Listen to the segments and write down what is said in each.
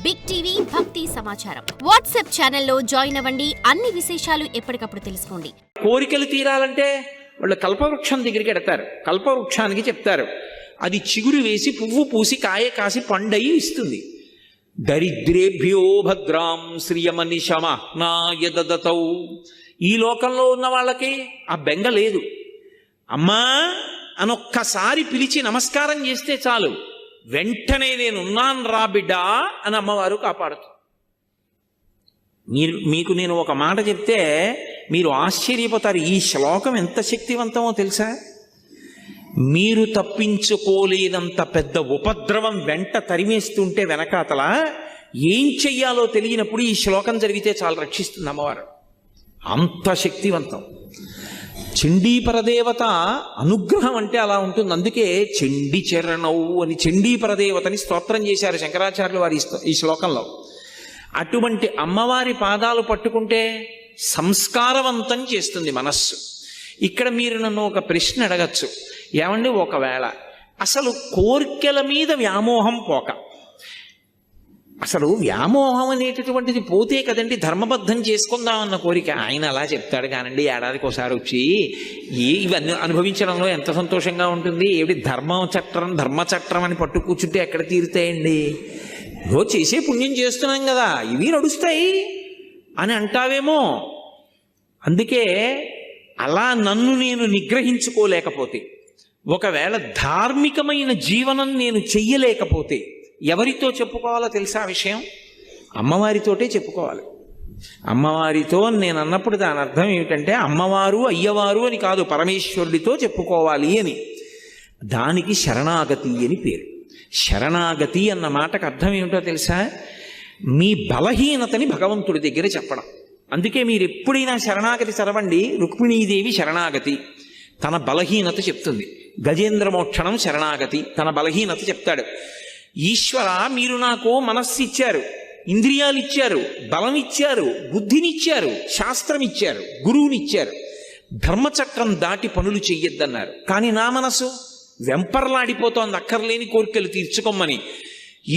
Big TV భక్తి సమాచారం WhatsApp ఛానల్లో జాయిన్ అవ్వండి. అన్ని విశేషాలు ఎప్పటికప్పుడు తెలుసుకోండి. కోరికలు తీరాలంటే వాళ్ళు కల్పవృక్షం దగ్గరికి ఎడతారు. కల్పవృక్షానికి చెప్తారు, అది చిగురు వేసి పువ్వు పూసి కాయ కాసి పండయి ఇస్తుంది. దరిద్రేభ్యో భద్రాం శ్రియమనిశమహ్నాయ దదతౌ. ఈ లోకంలో ఉన్న వాళ్ళకి ఆ బెంగ లేదు. అమ్మా అనొక్కసారి పిలిచి నమస్కారం చేస్తే చాలు, వెంటనే నేనున్నాను రా బిడ్డా అని అమ్మవారు కాపాడుతుంది. మీకు నేను ఒక మాట చెప్తే మీరు ఆశ్చర్యపోతారు. ఈ శ్లోకం ఎంత శక్తివంతమో తెలుసా? మీరు తప్పించుకోలేనంత పెద్ద ఉపద్రవం వెంట తరిమేస్తుంటే వెనకాతల ఏం చెయ్యాలో తెలియనప్పుడు ఈ శ్లోకం జరిగితే చాలా రక్షిస్తుంది అమ్మవారు. అంత శక్తివంతం. చండీపరదేవత అనుగ్రహం అంటే అలా ఉంటుంది. అందుకే చండీ చరణవు అని చండీపరదేవతని స్తోత్రం చేశారు శంకరాచార్యులు వారి ఈ శ్లోకంలో. అటువంటి అమ్మవారి పాదాలు పట్టుకుంటే సంస్కారవంతం చేస్తుంది మనస్సు. ఇక్కడ మీరు నన్ను ఒక ప్రశ్న అడగచ్చు, ఏమండి ఒకవేళ అసలు కోర్కెల మీద వ్యామోహం పోక, అసలు వ్యామోహం అనేటటువంటిది పోతే కదండి ధర్మబద్ధం చేసుకుందామన్న కోరిక. ఆయన అలా చెప్తాడు కానండి, ఏడాదికి ఒకసారి వచ్చి ఇవన్నీ అనుభవించడంలో ఎంత సంతోషంగా ఉంటుంది. ఏమిటి ధర్మచట్రం అని పట్టు కూర్చుంటే ఎక్కడ తీరుతాయండి? రోజు చేసే పుణ్యం చేస్తున్నాం కదా, ఇవి నడుస్తాయి అని అంటావేమో. అందుకే అలా నన్ను నేను నిగ్రహించుకోలేకపోతే, ఒకవేళ ధార్మికమైన జీవనం నేను చెయ్యలేకపోతే ఎవరితో చెప్పుకోవాలో తెలుసా విషయం? అమ్మవారితోటే చెప్పుకోవాలి. అమ్మవారితో నేను అన్నప్పుడు దాని అర్థం ఏమిటంటే అమ్మవారు అయ్యవారు అని కాదు, పరమేశ్వరుడితో చెప్పుకోవాలి అని. దానికి శరణాగతి అని పేరు. శరణాగతి అన్న మాటకు అర్థం ఏమిటో తెలుసా? మీ బలహీనతని భగవంతుడి దగ్గర చెప్పడం. అందుకే మీరు ఎప్పుడైనా శరణాగతి చదవండి. రుక్మిణీదేవి శరణాగతి, తన బలహీనత చెప్తుంది. గజేంద్ర మోక్షణం శరణాగతి, తన బలహీనత చెప్తాడు. ఈశ్వర, మీరు నాకు మనస్సు ఇచ్చారు, ఇంద్రియాలు ఇచ్చారు, బలం ఇచ్చారు, బుద్ధినిచ్చారు, శాస్త్రం ఇచ్చారు, గురువునిచ్చారు, ధర్మచక్రం దాటి పనులు చెయ్యొద్దన్నారు. కానీ నా మనసు వెంపర్లాడిపోతోంది అక్కర్లేని కోరికలు తీర్చుకోమని.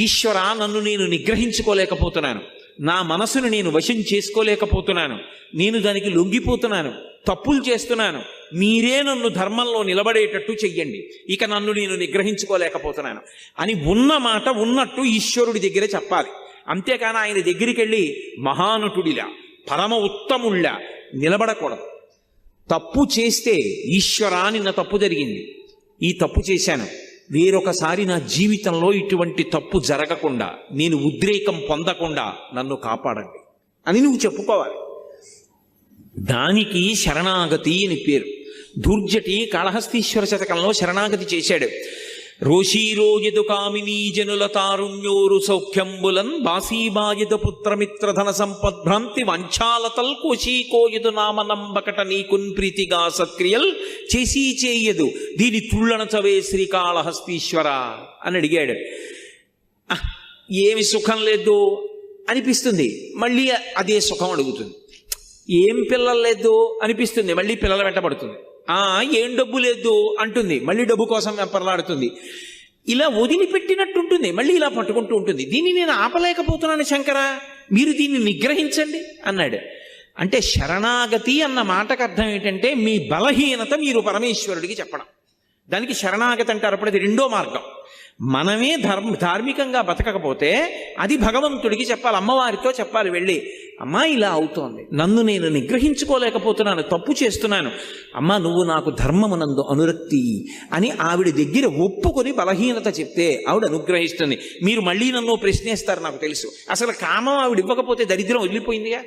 ఈశ్వర, నన్ను నేను నిగ్రహించుకోలేకపోతున్నాను, నా మనసును నేను వశం చేసుకోలేకపోతున్నాను, నేను దానికి లొంగిపోతున్నాను, తప్పులు చేస్తున్నాను, మీరే నన్ను ధర్మంలో నిలబడేటట్టు చెయ్యండి, ఇక నన్ను నేను నిగ్రహించుకోలేకపోతున్నాను అని ఉన్న మాట ఉన్నట్టు ఈశ్వరుడి దగ్గర చెప్పాలి. అంతేకాని ఆయన దగ్గరికి వెళ్ళి మహానటుడిలా పరమ ఉత్తముళ్ళ నిలబడకూడదు. తప్పు చేస్తే ఈశ్వరా నిన్న తప్పు జరిగింది, ఈ తప్పు చేశాను, వేరొకసారి నా జీవితంలో ఇటువంటి తప్పు జరగకుండా, నేను ఉద్రేకం పొందకుండా నన్ను కాపాడండి అని నువ్వు చెప్పుకోవాలి. దానికి శరణాగతి అని పేరు. దుర్జటి కాళహస్తీశ్వర శతకంలో శరణాగతి చేశాడు. రోషీరోయదు కామినీ జనుల తారుణ్యోరు సౌఖ్యంబులన్ బాసీబాయదు పుత్రమిత్రధన సంపద్భ్రాంతి వంచాలతల్ కోశీకోయదు నామనంబకట నీకున్ ప్రీతిగా సత్క్రియల్ చేసీ చేయదు దీని తుళ్ళనచవే శ్రీకాళహస్తీశ్వర అని అడిగాడు. ఏమి సుఖం లేదు అనిపిస్తుంది, మళ్ళీ అదే సుఖం అడుగుతుంది. ఏం పిల్లలు లేదు అనిపిస్తుంది, మళ్ళీ పిల్లల వెంటబడుతుంది. ఏం డబ్బు లేదు అంటుంది, మళ్ళీ డబ్బు కోసం వెంపర్లాడుతుంది. ఇలా వదిలిపెట్టినట్టుంటుంది, మళ్ళీ ఇలా పట్టుకుంటూ ఉంటుంది. దీన్ని నేను ఆపలేకపోతున్నాను శంకర, మీరు దీన్ని నిగ్రహించండి అన్నాడు. అంటే శరణాగతి అన్న మాటకు అర్థం ఏంటంటే మీ బలహీనత మీరు పరమేశ్వరుడికి చెప్పడం. దానికి శరణాగతి అంటారు. అప్పుడు అది రెండో మార్గం. మనమే ధార్మికంగా బతకకపోతే అది భగవంతుడికి చెప్పాలి, అమ్మవారితో చెప్పాలి. వెళ్ళి అమ్మా ఇలా అవుతోంది, నన్ను నేను నిగ్రహించుకోలేకపోతున్నాను, తప్పు చేస్తున్నాను, అమ్మా నువ్వు నాకు ధర్మమునందు అనురక్తి అని ఆవిడ దగ్గర ఒప్పుకొని బలహీనత చెప్తే ఆవిడ అనుగ్రహిస్తుంది. మీరు మళ్ళీ నన్ను ప్రశ్నిస్తారు నాకు తెలుసు. అసలు కామం ఆవిడ ఇవ్వకపోతే దరిద్రం వదిలిపోయిందిగా.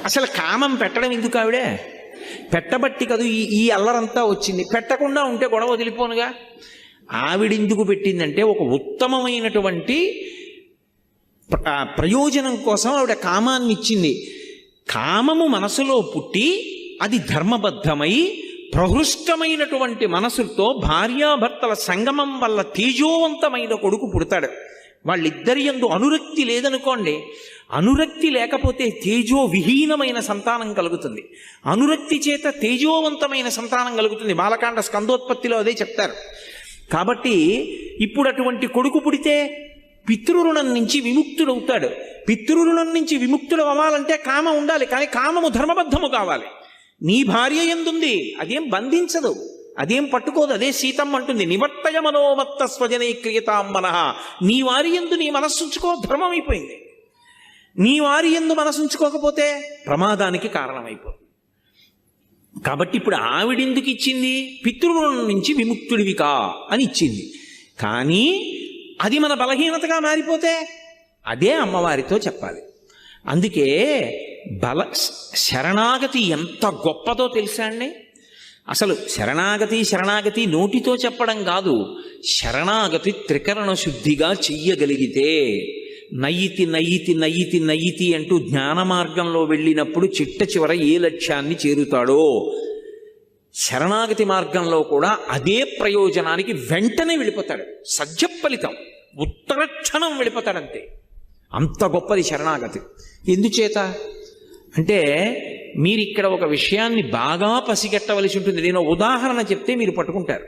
అసలు కామం పెట్టడం ఎందుకు? ఆవిడే పెట్టబట్టి కదా ఈ అల్లరంతా వచ్చింది. పెట్టకుండా ఉంటే గొడవ వదిలిపోనుగా. ఆవిడెందుకు పెట్టిందంటే ఒక ఉత్తమమైనటువంటి ప్రయోజనం కోసం ఆవిడ కామాన్ని ఇచ్చింది. కామము మనసులో పుట్టి అది ధర్మబద్ధమై ప్రహృష్టమైనటువంటి మనసుతో భార్యాభర్తల సంగమం వల్ల తేజోవంతమైన కొడుకు పుడతాడు. వాళ్ళిద్దరి యందు అనురక్తి లేదనుకోండి, అనురక్తి లేకపోతే తేజో విహీనమైన సంతానం కలుగుతుంది, అనురక్తి చేత తేజోవంతమైన సంతానం కలుగుతుంది. బాలకాండ స్కందోత్పత్తిలో అదే చెప్తారు. కాబట్టి ఇప్పుడు అటువంటి కొడుకు పుడితే పితృరుణం నుంచి విముక్తుడవుతాడు. పితృరుణం నుంచి విముక్తుడు అవ్వాలంటే కామం ఉండాలి, కానీ కామము ధర్మబద్ధము కావాలి. నీ భార్య ఎందుంది, అదేం బంధించదు, అదేం పట్టుకోదు. అదే సీతమ్మ అంటుంది, నివర్తయ మనోమత్త స్వజనైక్రియతాం మనః. నీ వారి యందు నీ మనస్సు ఉంచుకో, ధర్మం అయిపోయింది. నీ వారి యందు మనసు ఉంచుకోకపోతే ప్రమాదానికి కారణమైపోతుంది. కాబట్టి ఇప్పుడు ఆవిడెందుకు ఇచ్చింది, పితృరుణం నుంచి విముక్తుడివికా అని ఇచ్చింది. కానీ అది మన బలహీనతగా మారిపోతే అదే అమ్మవారితో చెప్పాలి. అందుకే శరణాగతి ఎంత గొప్పదో తెలుసా అండి. అసలు శరణాగతి నోటితో చెప్పడం కాదు, శరణాగతి త్రికరణ శుద్ధిగా చెయ్యగలిగితే నయ్యితి అంటూ జ్ఞాన మార్గంలో వెళ్ళినప్పుడు చిట్ట చివర ఏ లక్ష్యాన్ని చేరుతాడో, శరణాగతి మార్గంలో కూడా అదే ప్రయోజనానికి వెంటనే వెళ్ళిపోతాడు. సత్య ఫలితం ఉత్తరక్షణం వెళ్ళిపోతాడంతే. అంత గొప్పది శరణాగతి. ఎందుచేత అంటే మీరు ఇక్కడ ఒక విషయాన్ని బాగా పసిగట్టవలసి ఉంటుంది. నేను ఉదాహరణ చెప్తే మీరు పట్టుకుంటారు.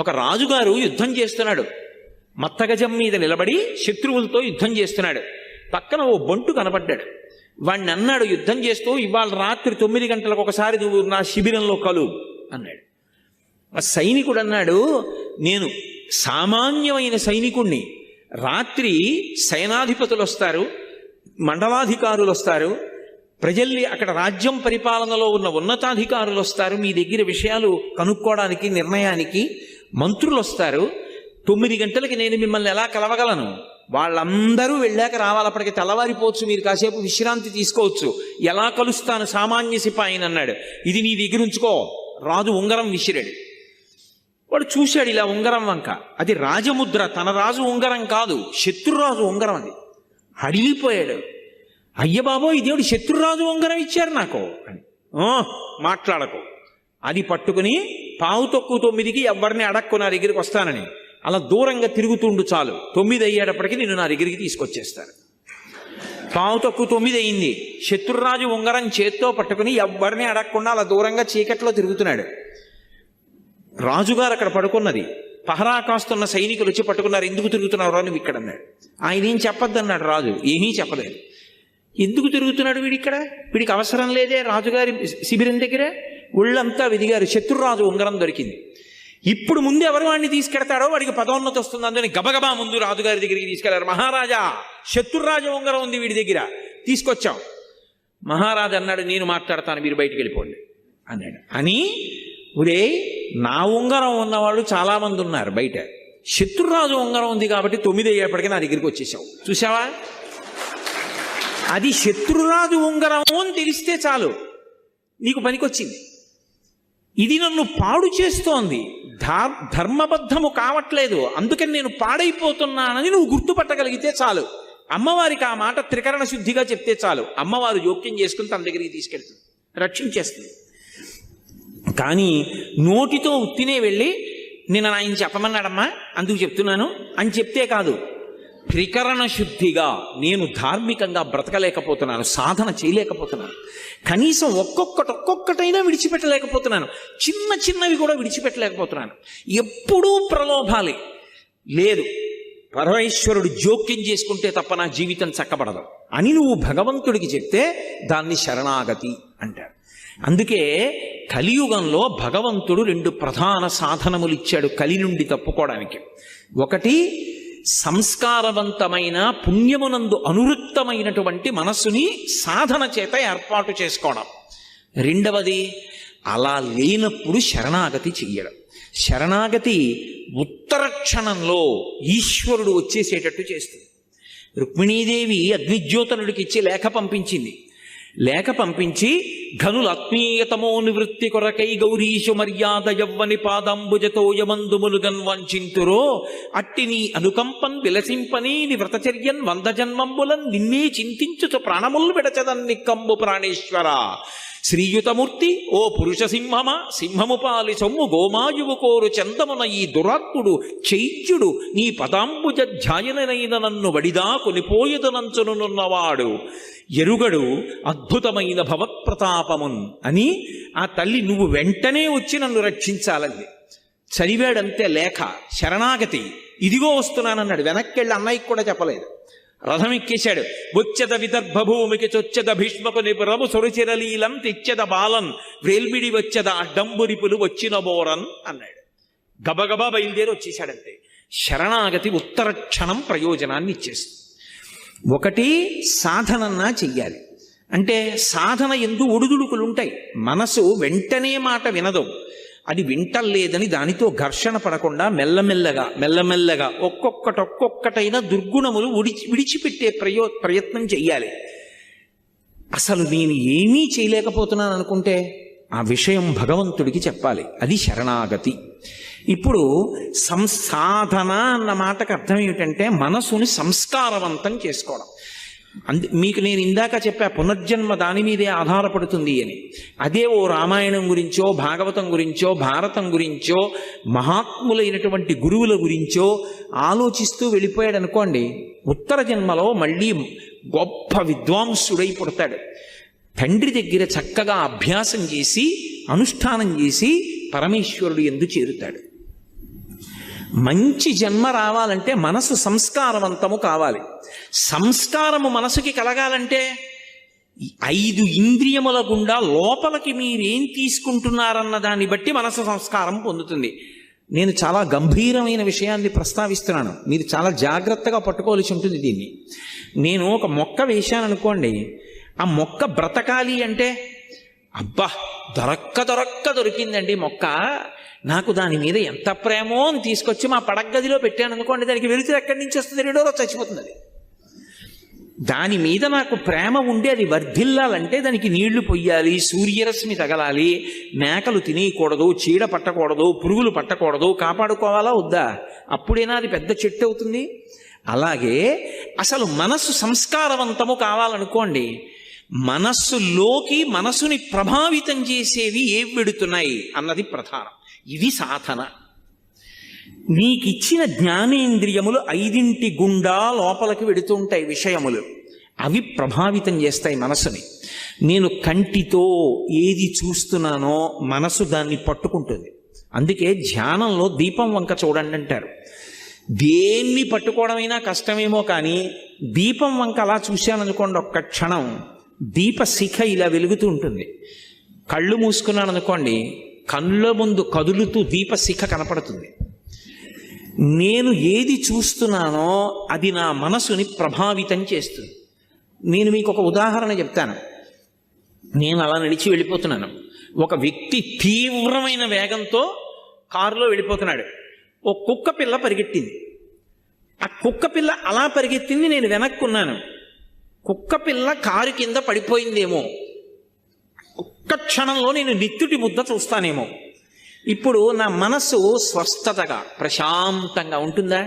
ఒక రాజుగారు యుద్ధం చేస్తున్నాడు, మత్తగజం మీద నిలబడి శత్రువులతో యుద్ధం చేస్తున్నాడు. పక్కన ఓ బంటు కనపడ్డాడు. వాణ్ణి అన్నాడు యుద్ధం చేస్తూ, ఇవాళ రాత్రి 9 గంటలకు ఒకసారి నువ్వు నా శిబిరంలో కలు అన్నాడు. ఆ సైనికుడు అన్నాడు, నేను సామాన్యమైన సైనికుణ్ణి, రాత్రి సేనాధిపతులు వస్తారు, మండలాధికారులు వస్తారు, ప్రజల్ని అక్కడ రాజ్యం పరిపాలనలో ఉన్న ఉన్నతాధికారులు వస్తారు, మీ దగ్గర విషయాలు కనుక్కోవడానికి నిర్ణయానికి మంత్రులు వస్తారు. 9 గంటలకి నేను మిమ్మల్ని ఎలా కలవగలను? వాళ్ళందరూ వెళ్ళాక రావాలి, అప్పటికి తెల్లవారిపోవచ్చు, మీరు కాసేపు విశ్రాంతి తీసుకోవచ్చు. ఎలా కలుస్తాను సామాన్య సిపాయిని అన్నాడు. ఇది నీ దగ్గర ఉంచుకో. రాజు ఉంగరం విసిరాడు. వాడు చూశాడు ఇలా ఉంగరం వంక, అది రాజముద్ర, తన రాజు ఉంగరం కాదు, శత్రురాజు ఉంగరం. అది అడిగిపోయాడు. అయ్య బాబోయ్, దేవుడు శత్రురాజు ఉంగరం ఇచ్చారు నాకు అని. మాట్లాడకు. అది పట్టుకుని 9:15కి ఎవరిని అడక్కు నా దగ్గరికి వస్తానని అలా దూరంగా తిరుగుతుండు, చాలు 9 అయ్యేటప్పటికి నిన్ను నా దగ్గరికి తీసుకొచ్చేస్తాను. 9:15 అయింది. శత్రురాజు ఉంగరం చేత్తో పట్టుకుని ఎవరిని అడగకుండా అలా దూరంగా చీకట్లో తిరుగుతున్నాడు. రాజుగారు అక్కడ పడుకున్నది. పహరా కాస్తున్న సైనికులు వచ్చి పట్టుకున్నారు. ఎందుకు తిరుగుతున్నారు నువ్వు ఇక్కడ అన్నాడు. ఆయన ఏం చెప్పొద్దన్నాడు రాజు. ఏమీ చెప్పలేదు. ఎందుకు తిరుగుతున్నాడు వీడిక్కడ, వీడికి అవసరం లేదే రాజుగారి శిబిరం దగ్గర. ఒళ్ళంతా వెదిగారు, శత్రురాజు ఉంగరం దొరికింది. ఇప్పుడు ముందు ఎవరు వాడిని తీసుకెడతాడో వాడికి పదోన్నతి వస్తుంది. అందుకని గబగబా ముందు రాజుగారి దగ్గరికి తీసుకెళ్లారు. మహారాజా, శత్రురాజు ఉంగరం ఉంది వీడి దగ్గర, తీసుకొచ్చాం. మహారాజు అన్నాడు, నేను మాట్లాడతాను, మీరు బయటికి వెళ్ళిపోండి అన్నాడు. అని ఒరే, నా ఉంగరం ఉన్నవాళ్ళు చాలా మంది ఉన్నారు బయట, శత్రురాజు ఉంగరం ఉంది కాబట్టి 9 అయ్యేప్పటికీ నా దగ్గరికి వచ్చేసావు. చూసావా, అది శత్రురాజు ఉంగరం అని తెలిస్తే చాలు, నీకు పనికొచ్చింది. ఇది నన్ను పాడు చేస్తోంది, ధర్మబద్ధము కావట్లేదు, అందుకని నేను పాడైపోతున్నానని నువ్వు గుర్తుపట్టగలిగితే చాలు. అమ్మవారికి ఆ మాట త్రికరణ శుద్ధిగా చెప్తే చాలు, అమ్మవారు జోక్యం చేసుకుని తన దగ్గరికి తీసుకెళ్తుంది, రక్షించేస్తుంది. కానీ నోటితో ఉత్తినే వెళ్ళి నేను ఆయన చెప్పమన్నాడమ్మా అందుకు చెప్తున్నాను అని చెప్తే కాదు, త్రికరణ శుద్ధిగా నేను ధార్మికంగా బ్రతకలేకపోతున్నాను, సాధన చేయలేకపోతున్నాను, కనీసం ఒక్కొక్కటైనా విడిచిపెట్టలేకపోతున్నాను, చిన్నవి కూడా విడిచిపెట్టలేకపోతున్నాను, ఎప్పుడూ ప్రలోభాలే లేదు, పరమేశ్వరుడు జోక్యం చేసుకుంటే తప్ప నా జీవితం చక్కబడదు అని నువ్వు భగవంతుడికి చెప్తే దాన్ని శరణాగతి అంటారు. అందుకే కలియుగంలో భగవంతుడు 2 ప్రధాన సాధనములు ఇచ్చాడు కలి నుండి తప్పుకోవడానికి. ఒకటి, సంస్కారవంతమైన పుణ్యమునందు అనువృత్తమైనటువంటి మనస్సుని సాధన చేత ఏర్పాటు చేసుకోవడం. రెండవది, అలా లేనప్పుడు శరణాగతి చెయ్యడం. శరణాగతి ఉత్తర క్షణంలో ఈశ్వరుడు వచ్చేసేటట్టు చేస్తుంది. రుక్మిణీదేవి అగ్నిజ్యోతనుడికి ఇచ్చి లేఖ పంపించింది. లేఖ పంపించి, ఘనుల ఆత్మీయతమో నివృత్తి కొరకై గౌరీశు మర్యాద యవ్వని పాదంబుజతో యమందుములుగన్ వంచింతురో అట్టి నీ అనుకంపన్ విలసింపని ని వ్రతచర్యన్ 100 జన్మంబులన్ నిన్నే చింతించుచు ప్రాణములు విడచదన్ నిక్కంబు ప్రాణేశ్వర శ్రీయుతమూర్తి ఓ పురుష సింహమా సింహము పాలి సొమ్ము గోమాయువు కోరు చందమున ఈ దురాత్ముడు చైత్యుడు నీ పదాంబుజ ధ్యాయనైన నన్ను వడిదా కొనిపోయదనంచునున్నవాడు ఎరుగడు అద్భుతమైన భవత్ప్రతాపమున్ అని ఆ తల్లి నువ్వు వెంటనే వచ్చి నన్ను రక్షించాలని చదివాడంతే లేఖ. శరణాగతి ఇదిగో వస్తున్నానన్నాడు. వెనక్కి వెళ్ళి అన్నయ్యకి కూడా చెప్పలేదు. రథం ఎక్కేశాడు. వచ్చెద విదర్భ భూమికి చొచ్చెద భీష్మకు నిపురము సొరిచిరలీలం తెచ్చెద బాలన్ వేల్మిడి వచ్చెద అడ్డంబురిపులు వచ్చిన బోరన్ అన్నాడు. గబగబా బయలుదేరి వచ్చేశాడంతే. శరణాగతి ఉత్తర క్షణం ప్రయోజనాన్ని ఇచ్చేస్తుంది. ఒకటి సాధనన్నా చెయ్యాలి. అంటే సాధన ఎందు ఒడుదుడుకులు ఉంటాయి. మనసు వెంటనే మాట వినదు. అది వింటలేదని దానితో ఘర్షణ పడకుండా మెల్లమెల్లగా ఒక్కొక్కటైనా దుర్గుణములు విడిచిపెట్టే ప్రయత్నం చెయ్యాలి. అసలు నేను ఏమీ చేయలేకపోతున్నాను అనుకుంటే ఆ విషయం భగవంతుడికి చెప్పాలి. అది శరణాగతి. ఇప్పుడు సంసాధన అన్న మాటకు అర్థం ఏమిటంటే మనసుని సంస్కారవంతం చేసుకోవడం. మీకు నేను ఇందాక చెప్పా, పునర్జన్మ దాని మీదే ఆధారపడుతుంది అని. అదే ఓ రామాయణం గురించో భాగవతం గురించో భారతం గురించో మహాత్ములైనటువంటి గురువుల గురించో ఆలోచిస్తూ వెళ్ళిపోయాడు అనుకోండి, ఉత్తర జన్మలో మళ్ళీ గొప్ప విద్వాంసుడై పుడతాడు. తండ్రి దగ్గర చక్కగా అభ్యాసం చేసి అనుష్ఠానం చేసి పరమేశ్వరుడు యందు చేరుతాడు. మంచి జన్మ రావాలంటే మనసు సంస్కారవంతము కావాలి. సంస్కారము మనసుకి కలగాలంటే 5 ఇంద్రియముల గుండా లోపలికి మీరేం తీసుకుంటున్నారన్న దాన్ని బట్టి మనసు సంస్కారం పొందుతుంది. నేను చాలా గంభీరమైన విషయాన్ని ప్రస్తావిస్తున్నాను. మీరు చాలా జాగ్రత్తగా పట్టుకోవాల్సి ఉంటుంది దీన్ని. నేను ఒక మొక్క వేశాను అనుకోండి, ఆ మొక్క బ్రతకాలి అంటే అబ్బా దొరికిందండి మొక్క, నాకు దాని మీద ఎంత ప్రేమో అని తీసుకొచ్చి మా పడగదిలో పెట్టాను అనుకోండి, దానికి వెలుతురు ఎక్కడి నుంచి వస్తుంది? 2 రోజు చచ్చిపోతుంది. అది దాని మీద నాకు ప్రేమ ఉండి అది వర్ధిల్లాలంటే దానికి నీళ్లు పొయ్యాలి, సూర్యరశ్మి తగలాలి, మేకలు తినేయకూడదు, చీడ పట్టకూడదు, పురుగులు పట్టకూడదు, కాపాడుకోవాలా వద్దా? అప్పుడైనా అది పెద్ద చెట్టు అవుతుంది. అలాగే అసలు మనస్సు సంస్కారవంతము కావాలనుకోండి, మనస్సులోకి మనసుని ప్రభావితం చేసేవి ఏవి వెడుతున్నాయి అన్నది ప్రధానం. ఇది సాధన. నీకిచ్చిన జ్ఞానేంద్రియములు 5 గుండా లోపలికి వెడుతుంటాయి విషయములు. అవి ప్రభావితం చేస్తాయి మనసుని. నేను కంటితో ఏది చూస్తున్నానో మనసు దాన్ని పట్టుకుంటుంది. అందుకే ధ్యానంలో దీపం వంక చూడండి అంటారు. దేన్ని పట్టుకోవడమైనా కష్టమేమో కానీ దీపం వంక అలా చూశాననుకోండి, ఒక్క క్షణం దీపశిఖ ఇలా వెలుగుతూ ఉంటుంది. కళ్ళు మూసుకున్నాను అనుకోండి, కళ్ళ ముందు కదులుతూ దీపశిఖ కనపడుతుంది. నేను ఏది చూస్తున్నానో అది నా మనసుని ప్రభావితం చేస్తుంది. నేను మీకు ఒక ఉదాహరణ చెప్తాను. నేను అలా నడిచి వెళ్ళిపోతున్నాను. ఒక వ్యక్తి తీవ్రమైన వేగంతో కారులో వెళ్ళిపోతున్నాడు. ఓ కుక్క పిల్ల పరిగెట్టింది. ఆ కుక్క పిల్ల అలా పరిగెత్తింది, నేను వెనక్కున్నాను. కుక్క పిల్ల కారు కింద పడిపోయిందేమో, ఒక్క క్షణంలో నేను నిత్తుటి ముద్ద చూస్తానేమో. ఇప్పుడు నా మనసు స్వస్థతగా ప్రశాంతంగా ఉంటుందా?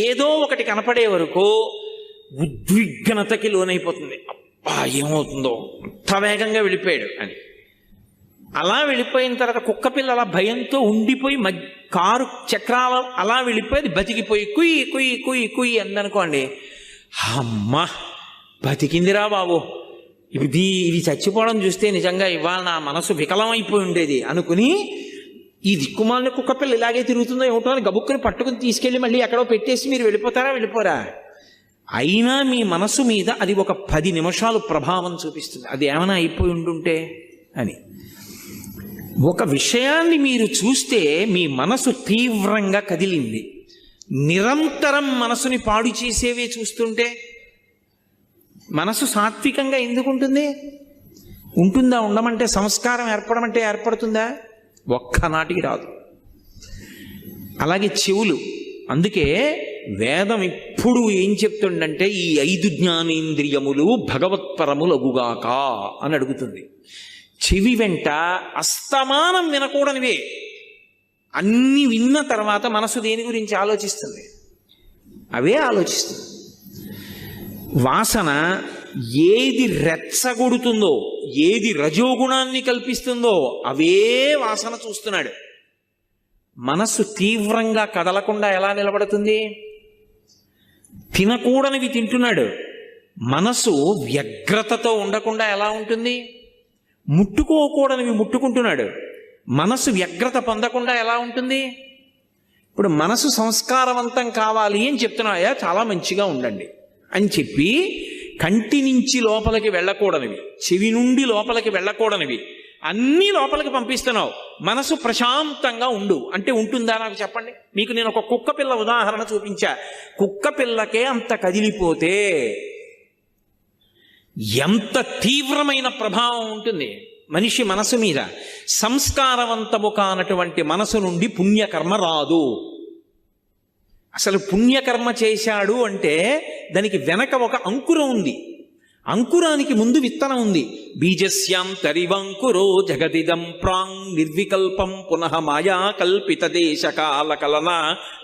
ఏదో ఒకటి కనపడే వరకు ఉద్విగ్నతకి లోనైపోతుంది. అబ్బా ఏమవుతుందో, అంత వేగంగా వెళ్ళిపోయాడు అని. అలా వెళ్ళిపోయిన తర్వాత కుక్క పిల్ల అలా భయంతో ఉండిపోయి కారు చక్రాలు అలా వెళ్ళిపోయి అది బతికిపోయి కుయ్యి కుయ్యి కుయ్యి కుయ్యి అందనుకోండి, అమ్మా బతికిందిరా బాబు, ఇది చచ్చిపోవడం చూస్తే నిజంగా ఇవాళ నా మనసు వికలమైపోయి ఉండేది అనుకుని ఈ దిక్కుమాలిన కుక్కపిల్ల ఇలాగే తిరుగుతుందో ఏమిటో అని గబుక్కుని పట్టుకుని తీసుకెళ్ళి మళ్ళీ ఎక్కడో పెట్టేసి మీరు వెళ్ళిపోరా? అయినా మీ మనసు మీద అది ఒక 10 నిమిషాలు ప్రభావం చూపిస్తుంది. అది ఏమైనా అయిపోయి ఉండుంటే అని. ఒక విషయాన్ని మీరు చూస్తే మీ మనసు తీవ్రంగా కదిలింది. నిరంతరం మనసుని పాడు చేసేవే చూస్తుంటే మనసు సాత్వికంగా ఎందుకు ఉంటుంది? ఉంటుందా? ఉండమంటే సంస్కారం ఏర్పడమంటే ఏర్పడుతుందా? ఒక్కనాటికి రాదు. అలాగే చెవులు. అందుకే వేదం ఇప్పుడు ఏం చెప్తుండంటే ఈ 5 జ్ఞానేంద్రియములు భగవత్పరములగుగాక అని అడుగుతుంది. చెవి వెంట అస్తమానం వినకూడనివే. అన్ని విన్న తర్వాత మనసు దేని గురించి ఆలోచిస్తుంది? అవే ఆలోచిస్తుంది. వాసన ఏది రెచ్చగొడుతుందో, ఏది రజోగుణాన్ని కల్పిస్తుందో అవే వాసన చూస్తున్నాడు. మనస్సు తీవ్రంగా కదలకుండా ఎలా నిలబడుతుంది? తినకూడనివి తింటున్నాడు. మనసు వ్యగ్రతతో ఉండకుండా ఎలా ఉంటుంది? ముట్టుకోకూడనివి ముట్టుకుంటున్నాడు. మనసు వ్యగ్రత పొందకుండా ఎలా ఉంటుంది? ఇప్పుడు మనసు సంస్కారవంతం కావాలి అని చెప్తున్నాయా, చాలా మంచిగా ఉండండి అని చెప్పి కంటి నుంచి లోపలికి వెళ్ళకూడనివి, చెవి నుండి లోపలికి వెళ్ళకూడనివి అన్నీ లోపలికి పంపిస్తున్నావు. మనసు ప్రశాంతంగా ఉండు అంటే ఉంటుందా నాకు చెప్పండి. మీకు నేను ఒక కుక్క పిల్ల ఉదాహరణ చూపించా. కుక్క పిల్లకే అంత కదిలిపోతే ఎంత తీవ్రమైన ప్రభావం ఉంటుంది మనిషి మనసు మీద. సంస్కారవంతము కానటువంటి మనసు నుండి పుణ్యకర్మ రాదు. అసలు పుణ్యకర్మ చేశాడు అంటే దానికి వెనక ఒక అంకురం ఉంది. అంకురానికి ముందు విత్తనం ఉంది. బీజస్యాం తరివంకురో జగదిదం ప్రాంగ్ నిర్వికల్పం పునః మాయా కల్పిత దేశ కాల కలన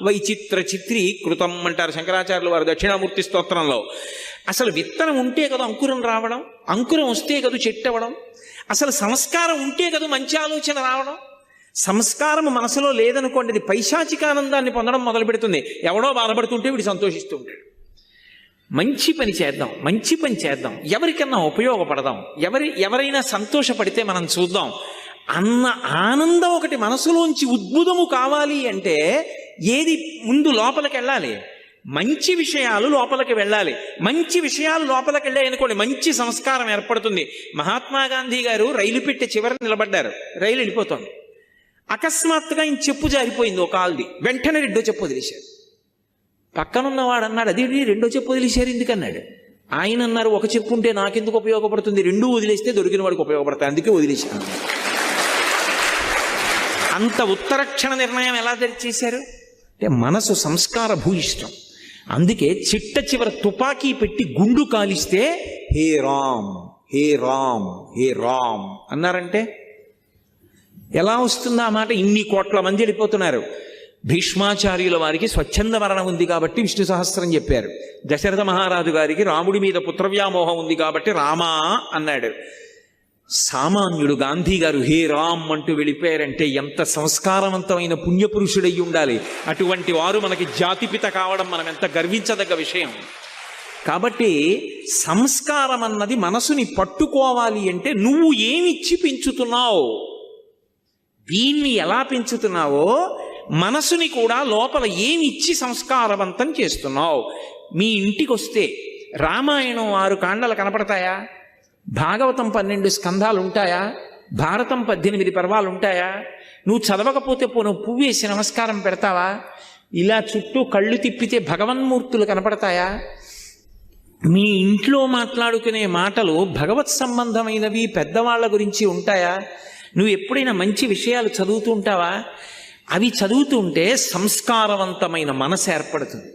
వైచిత్ర చిత్రీకృతం అంటారు శంకరాచార్యులు వారు దక్షిణామూర్తి స్తోత్రంలో. అసలు విత్తనం ఉంటే కదా అంకురం రావడం, అంకురం వస్తే కదా చెట్టు అవ్వడం, అసలు సంస్కారం ఉంటే కదా మంచి ఆలోచన రావడం. సంస్కారం మనసులో లేదనుకోండి, అది పైశాచికానందాన్ని పొందడం మొదలు పెడుతుంది. ఎవడో బాధపడుతుంటే వీడు సంతోషిస్తూ ఉంటాడు. మంచి పని చేద్దాం, మంచి పని చేద్దాం, ఎవరికన్నా ఉపయోగపడదాం, ఎవరైనా సంతోషపడితే మనం చూద్దాం అన్న ఆనందం ఒకటి మనసులోంచి ఉద్భుతము కావాలి అంటే ఏది ముందు లోపలికి వెళ్ళాలి? మంచి విషయాలు లోపలికి వెళ్ళాలి. మంచి విషయాలు లోపలికి వెళ్ళాయి అనుకోండి, మంచి సంస్కారం ఏర్పడుతుంది. మహాత్మా గాంధీ గారు రైలు పెట్టి చివరి నిలబడ్డారు, రైలు వెళ్ళిపోతుంది. అకస్మాత్తుగా ఆయన చెప్పు జారిపోయింది ఒక ఆల్ది. వెంటనే రెండో చెప్పు వదిలేశారు. పక్కనున్నవాడు అన్నాడు, అది రెండో చెప్పు వదిలేశారు ఎందుకన్నాడు. ఆయన అన్నారు, ఒక చెప్పు ఉంటే నాకెందుకు ఉపయోగపడుతుంది, రెండూ వదిలేస్తే దొరికిన వాడికి ఉపయోగపడతాయి, అందుకే వదిలేశాను. అంత ఉత్తరక్షణ నిర్ణయం ఎలా చేశారు అంటే మనసు సంస్కార భూయిష్టం. అందుకే చిట్ట చివర తుపాకీ పెట్టి గుండు కాలిస్తే హే రామ్ హే రామ్ హే రామ్ అన్నారంటే ఎలా వస్తుందా ఆ మాట? ఇన్ని కోట్ల మంది వెళ్ళిపోతున్నారు. భీష్మాచార్యుల వారికి స్వచ్ఛంద మరణం ఉంది కాబట్టి విష్ణు సహస్రం చెప్పారు. దశరథ మహారాజు గారికి రాముడి మీద పుత్రవ్యామోహం ఉంది కాబట్టి రామా అన్నాడు. సామాన్యుడు గాంధీ గారు హే రామ్ అంటూ వెళ్ళిపోయారంటే ఎంత సంస్కారవంతమైన పుణ్యపురుషుడయ్యి ఉండాలి. అటువంటి వారు మనకి జాతిపిత కావడం మనం ఎంత గర్వించదగ్గ విషయం. కాబట్టి సంస్కారం అన్నది మనసుని పట్టుకోవాలి అంటే నువ్వు ఏమిచ్చి పెంచుతున్నావు, దీన్ని ఎలా పెంచుతున్నావో మనసుని కూడా లోపల ఏమిచ్చి సంస్కారవంతం చేస్తున్నావు. మీ ఇంటికి వస్తే రామాయణం 6 కాండలు కనపడతాయా? భాగవతం 12 స్కంధాలు ఉంటాయా? భారతం 18 పర్వాలు ఉంటాయా? నువ్వు చదవకపోతే నువ్వు పువ్వేసి నమస్కారం పెడతావా? ఇలా చుట్టూ కళ్ళు తిప్పితే భగవన్మూర్తులు కనపడతాయా? మీ ఇంట్లో మాట్లాడుకునే మాటలు భగవత్ సంబంధమైనవి పెద్దవాళ్ల గురించి ఉంటాయా? నువ్వు ఎప్పుడైనా మంచి విషయాలు చదువుతూ ఉంటావా? అవి చదువుతుంటే సంస్కారవంతమైన మనసు ఏర్పడుతుంది.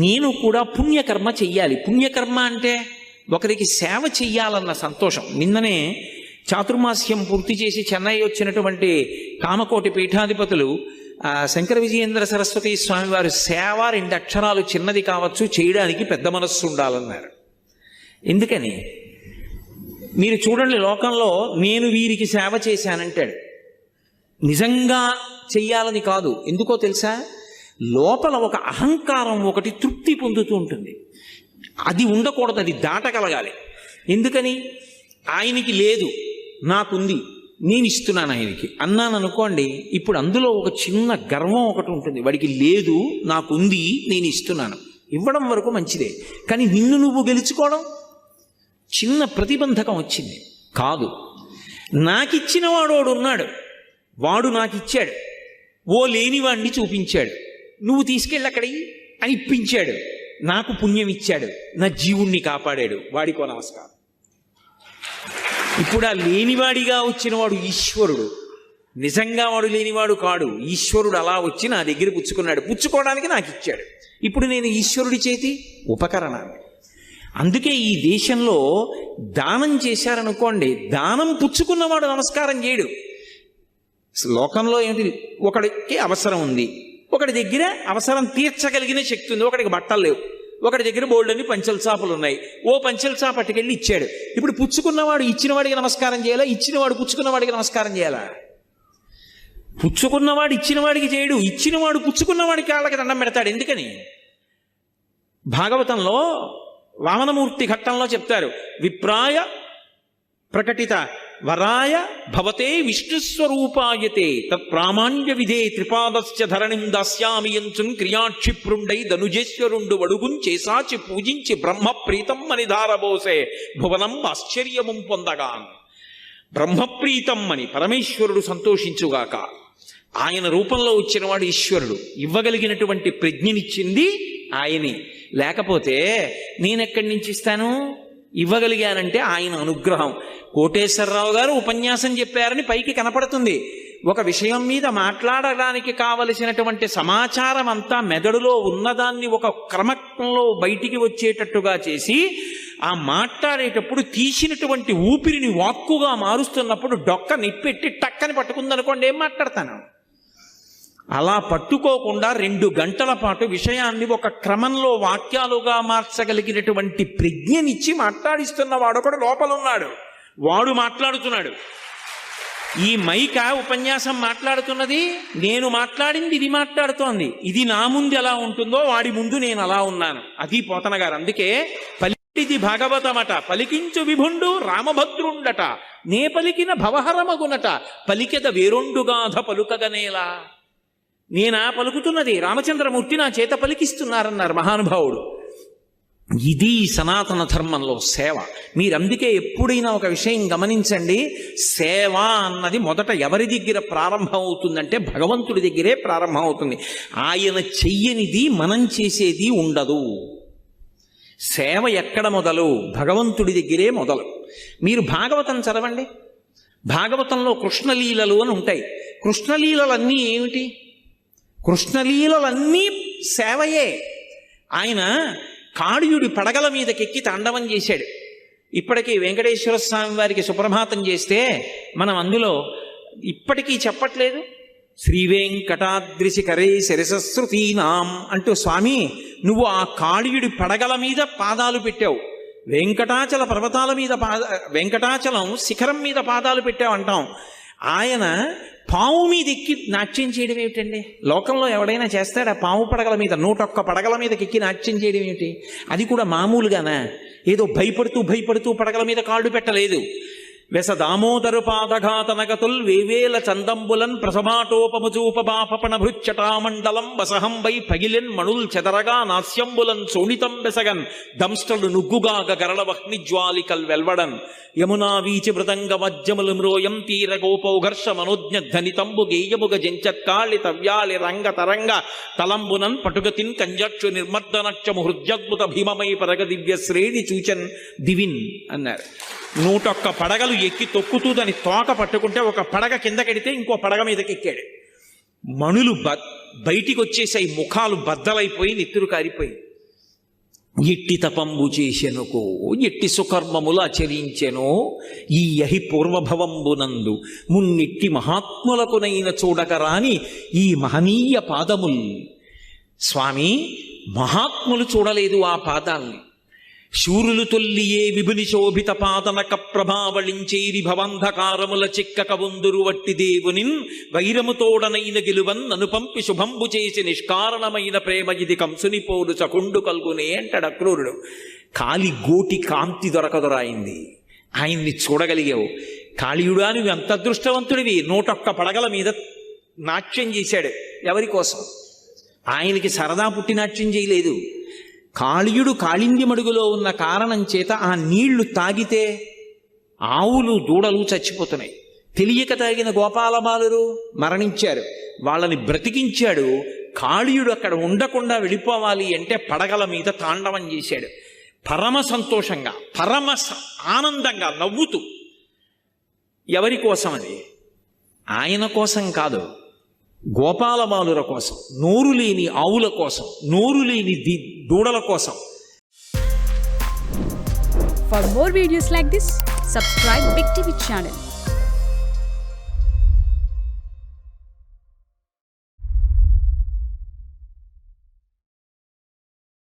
నేను కూడా పుణ్యకర్మ చెయ్యాలి. పుణ్యకర్మ అంటే ఒకరికి సేవ చెయ్యాలన్న సంతోషం. నిన్ననే చాతుర్మాస్యం పూర్తి చేసి చెన్నై వచ్చినటువంటి కామకోటి పీఠాధిపతులు శంకర విజయేంద్ర సరస్వతి స్వామి వారు సేవ 2 అక్షరాలు చిన్నది కావచ్చు, చేయడానికి పెద్ద మనస్సు ఉండాలన్నారు. ఎందుకని? మీరు చూడండి, లోకంలో నేను వీరికి సేవ చేశానంటాడు. నిజంగా చెయ్యాలని కాదు. ఎందుకో తెలుసా? లోపల ఒక అహంకారం ఒకటి తృప్తి పొందుతూ ఉంటుంది. అది ఉండకూడదు, అది దాటగలగాలి. ఎందుకని? ఆయనకి లేదు, నాకుంది, నేను ఇస్తున్నాను ఆయనకి అన్నాను అనుకోండి, ఇప్పుడు అందులో ఒక చిన్న గర్వం ఒకటి ఉంటుంది. వాడికి లేదు, నాకుంది, నేను ఇస్తున్నాను. ఇవ్వడం వరకు మంచిదే, కానీ నిన్ను నువ్వు గెలుచుకోవడం చిన్న ప్రతిబంధకం వచ్చింది. కాదు, నాకిచ్చిన వాడోడు ఉన్నాడు, వాడు నాకిచ్చాడు, ఓ లేనివాడిని చూపించాడు, నువ్వు తీసుకెళ్ళి అక్కడికి అని ఇప్పించాడు, నాకు పుణ్యం ఇచ్చాడు, నా జీవుణ్ణి కాపాడాడు, వాడికో నమస్కారం. ఇప్పుడు ఆ లేనివాడిగా వచ్చిన వాడు ఈశ్వరుడు, నిజంగా వాడు లేనివాడు కాడు. ఈశ్వరుడు అలా వచ్చి నా దగ్గర పుచ్చుకున్నాడు, పుచ్చుకోవడానికి నాకు ఇచ్చాడు. ఇప్పుడు నేను ఈశ్వరుడి చేతి ఉపకరణాన్ని. అందుకే ఈ దేశంలో దానం చేశారనుకోండి, దానం పుచ్చుకున్నవాడు నమస్కారం చేయడు. లోకంలో ఏమిటి? ఒకడికి అవసరం ఉంది, ఒకడి దగ్గర అవసరం తీర్చగలిగిన శక్తి ఉంది, ఒకడికి బట్టలు లేవు, ఒకడి దగ్గర బోల్డన్ని పంచెల చాపలు ఉన్నాయి, ఓ పంచెల చాప పట్టుకెళ్ళి ఇచ్చాడు. ఇప్పుడు పుచ్చుకున్నవాడు ఇచ్చినవాడికి నమస్కారం చేయాలా? ఇచ్చినవాడు పుచ్చుకున్నవాడికి నమస్కారం చేయాలా? పుచ్చుకున్నవాడు ఇచ్చినవాడికి చేయడు, ఇచ్చినవాడు పుచ్చుకున్నవాడికి వాళ్ళకి దండం పెడతాడు. ఎందుకని? భాగవతంలో వామనమూర్తి ఘట్టంలో చెప్తారు, విప్రాయ ప్రకటిత వరాయ భవతే విష్ణుస్వరూపాయతే తత్ప్రామాణ్య విధే త్రిపాదస్య ధరణిం దాస్యామి యంచున్ క్రియాక్షిప్రుండై ధనుజేశ్వరుండు వడుగున్ చేసాచి పూజించి బ్రహ్మ ప్రీతం అని ధారబోసే భువనం ఆశ్చర్యము పొందగా. బ్రహ్మప్రీతం అని పరమేశ్వరుడు సంతోషించుగాక. ఆయన రూపంలో వచ్చినవాడు ఈశ్వరుడు. ఇవ్వగలిగినటువంటి ప్రజ్ఞనిచ్చింది ఆయనే. లేకపోతే నేనెక్కడి నుంచి ఇస్తాను? ఇవ్వగలిగానంటే ఆయన అనుగ్రహం. కోటేశ్వరరావు గారు ఉపన్యాసం చెప్పారని పైకి కనపడుతుంది. ఒక విషయం మీద మాట్లాడడానికి కావలసినటువంటి సమాచారం అంతా మెదడులో ఉన్నదాన్ని ఒక క్రమంలో బయటికి వచ్చేటట్టుగా చేసి, ఆ మాట్లాడేటప్పుడు తీసినటువంటి ఊపిరిని వాక్కుగా మారుస్తున్నప్పుడు డొక్క నిప్పెట్టి టక్కని పట్టుకుందనుకోండి, ఏం మాట్లాడతాను? అలా పట్టుకోకుండా 2 గంటల పాటు విషయాన్ని ఒక క్రమంలో వాక్యాలుగా మార్చగలిగినటువంటి ప్రజ్ఞనిచ్చి మాట్లాడిస్తున్న వాడొకడు లోపల ఉన్నాడు. వాడు మాట్లాడుతున్నాడు. ఈ మైక ఉపన్యాసం మాట్లాడుతున్నది, నేను మాట్లాడింది ఇది మాట్లాడుతోంది. ఇది నా ముందు ఎలా ఉంటుందో వాడి ముందు నేను అలా ఉన్నాను. అది పోతన గారు. అందుకే పలికిది భాగవతమట, పలికించు విభుండు రామభద్రుండట, నే పలికిన భవహరమగునట, పలికెద వేరొండుగాధ పలుకగనేలా. నేనా పలుకుతున్నది, రామచంద్రమూర్తి నా చేత పలికిస్తున్నారన్నారు మహానుభావుడు. ఇది సనాతన ధర్మంలో సేవ. మీరందుకే ఎప్పుడైనా ఒక విషయం గమనించండి, సేవ అన్నది మొదట ఎవరి దగ్గర ప్రారంభం అవుతుందంటే భగవంతుడి దగ్గరే ప్రారంభం అవుతుంది. ఆయన చెయ్యనిది మనం చేసేది ఉండదు. సేవ ఎక్కడ మొదలు? భగవంతుడి దగ్గరే మొదలు. మీరు భాగవతం చదవండి. భాగవతంలో కృష్ణలీలలు అని ఉంటాయి. కృష్ణలీలలన్నీ ఏమిటి? కృష్ణలీలలన్నీ సేవయే. ఆయన కాళీయుడి పడగల మీదకెక్కి తాండవం చేశాడు. ఇప్పటికీ వెంకటేశ్వర స్వామి వారికి సుప్రభాతం చేస్తే మనం అందులో ఇప్పటికీ చెప్పట్లేదు, శ్రీ వెంకటాద్రిశిఖరే శిరసశ్రుతీనాం అంటూ, స్వామి నువ్వు ఆ కాళీయుడి పడగల మీద పాదాలు పెట్టావు, వెంకటాచల పర్వతాల మీద వెంకటాచలం శిఖరం మీద పాదాలు పెట్టావు అంటాం. ఆయన పావు మీద ఎక్కి నాట్యం చేయడం ఏమిటండి? లోకంలో ఎవడైనా చేస్తాడా? పావు పడగల మీద 101 పడగల మీదకి ఎక్కి నాట్యం చేయడం ఏమిటి? అది కూడా మామూలుగానా? ఏదో భయపడుతూ పడగల మీద కాళ్ళు పెట్టలేదు. వెస దామోదరు పాదఘాతనగతుల్ వేవేల చందంబులన్ ప్రసమాటోపముచూపబాపణ భృచ్చటామండలం వసహంబై పగిలెన్ మణుల్ చెదరగా నాస్యంబులన్ సోణితం బెసగన్ దంష్టలు నుగ్గుగాగ గరళ వహ్నిజ్వాలికల్ వెల్వడన్ యమునా వీచి మృదంగ వజ్జములు మ్రోయం తీర గోపౌఘర్ష మనోజ్ఞ ధనితంబు గేయముగ జంచత్కాళి తవ్యాళి రంగ తరంగ తలంబునన్ పటుగతిన్ కంజక్షు నిర్మర్దనక్షము హృద్యద్భుత భీమమై పరగ దివ్య శ్రేణి చూచన్ దివిన్ అన్నారు. 101 పడగలు ఎక్కి తొక్కుతూ దాని తోక పట్టుకుంటే ఒక పడగ కిందకెడితే ఇంకో పడగ మీదకి ఎక్కాడు. మణులు బయటికి వచ్చేసాయి, ముఖాలు బద్దలైపోయి నెత్తురు కారిపోయి. ఎట్టి తపంబు చేసెనుకో, ఎట్టి సుకర్మములు ఆచరించెనో ఈ యహి పూర్వభవంబునందు మున్నిట్టి మహాత్ములకునైన చూడకరాని ఈ మహనీయ పాదముల్. స్వామి, మహాత్ములు చూడలేదు ఆ పాదాల్ని. శూరులు తొల్లియే విభుని శోభిత పాదనక ప్రభావళించేరి భవంధకారముల చిక్కక వందురు వట్టి దేవునిన్ వైరముతోడనైన గెలువన్ నను పంపి శుభంబు చేసి నిష్కారణమైన ప్రేమ ఇది కంసుని పోడు చకుండు కల్గునే అంటాడు అక్రూరుడు. కాలి గోటి కాంతి దొరకదొరాయింది. ఆయన్ని చూడగలిగావు. కాళీయుడా, నువ్వు ఎంత అదృష్టవంతుడివి. 101 పడగల మీద నాట్యం చేశాడు. ఎవరి కోసం? ఆయనకి సరదా పుట్టి నాట్యం చేయలేదు. కాళీయుడు కాళింది మడుగులో ఉన్న కారణం చేత ఆ నీళ్లు తాగితే ఆవులు దూడలు చచ్చిపోతున్నాయి. తెలియక తాగిన గోపాలబాలురు మరణించారు. వాళ్ళని బ్రతికించాడు. కాళీయుడు అక్కడ ఉండకుండా వెళ్ళిపోవాలి అంటే పడగల మీద తాండవం చేశాడు. పరమ సంతోషంగా, పరమ ఆనందంగా నవ్వుతూ. ఎవరి కోసం అది? ఆయన కోసం కాదు, గోపాలబాలుర కోసం, నోరు లేని ఆవుల కోసం, నోరు లేని దూడల కోసం. For more videos like this, subscribe Big TV channel.